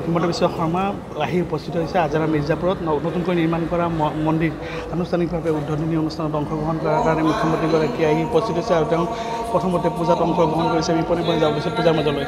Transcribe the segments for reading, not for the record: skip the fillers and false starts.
হিমন্ত বিশ্ব শৰ্মা আহি উপস্থিত হৈছে আজাৰা মিৰ্জাপুৰত নতুনকৈ নিৰ্মাণ কৰা মন্দিৰ আনুষ্ঠানিকভাৱে উদ্বোধনী অনুষ্ঠানত অংশগ্ৰহণ কৰাৰ কাৰণে মুখ্যমন্ত্ৰীগৰাকী আহি উপস্থিত হৈছে আৰু তেওঁ প্ৰথমতে পূজাত অংশগ্ৰহণ কৰিছে বিপণী যাওঁ পিছত পূজাৰ মাজলৈ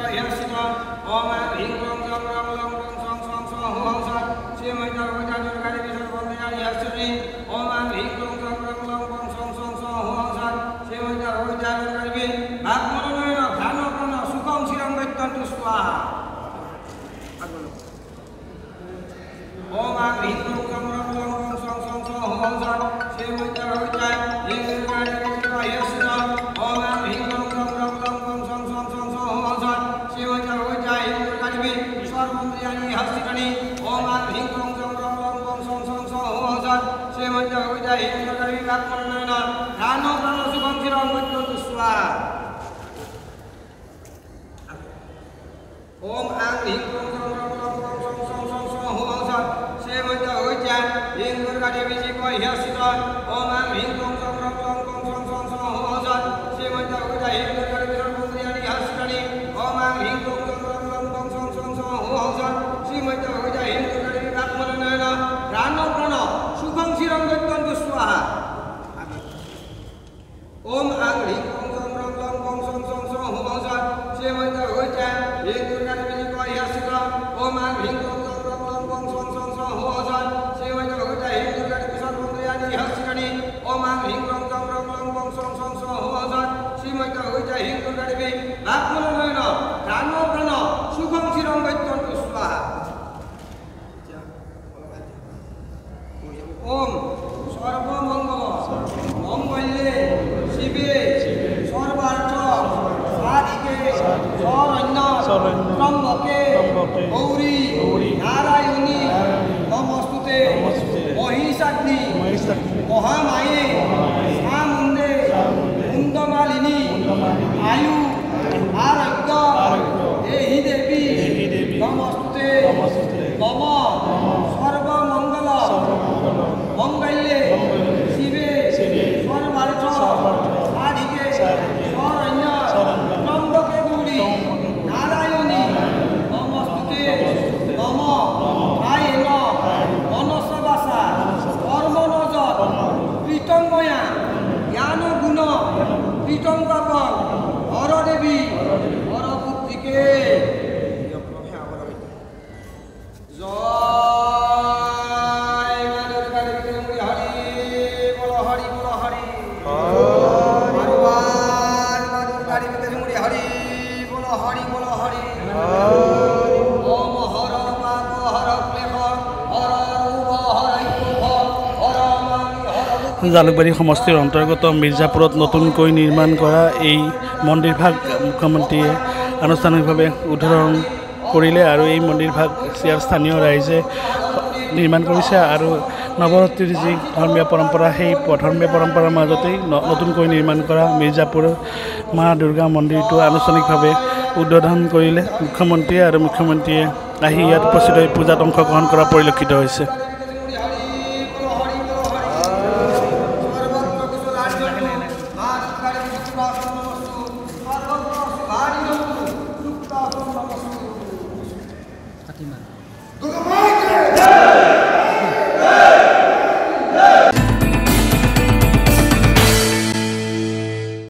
জালুকবাৰী সমষ্টিৰ অন্তৰ্গত মিৰ্জাপুৰত নতুনকৈ নিৰ্মাণ কৰা এই মন্দিৰভাগ মুখ্যমন্ত্ৰীয়ে আনুষ্ঠানিকভাৱে উদ্বোধন কৰিলে আৰু এই মন্দিৰভাগ ইয়াৰ স্থানীয় ৰাইজে নিৰ্মাণ কৰিছে আৰু নৱৰাত্ৰিৰ যি ধৰ্মীয় পৰম্পৰা সেই ধৰ্মীয় পৰম্পৰাৰ মাজতেই নতুনকৈ নিৰ্মাণ কৰা মিৰ্জাপুৰ মা দুৰ্গা মন্দিৰটো আনুষ্ঠানিকভাৱে উদ্বোধন কৰিলে মুখ্যমন্ত্ৰীয়ে আৰু মুখ্যমন্ত্ৰীয়ে আহি ইয়াত উপস্থিত হৈ পূজাত অংশগ্ৰহণ কৰা পৰিলক্ষিত হৈছে Go,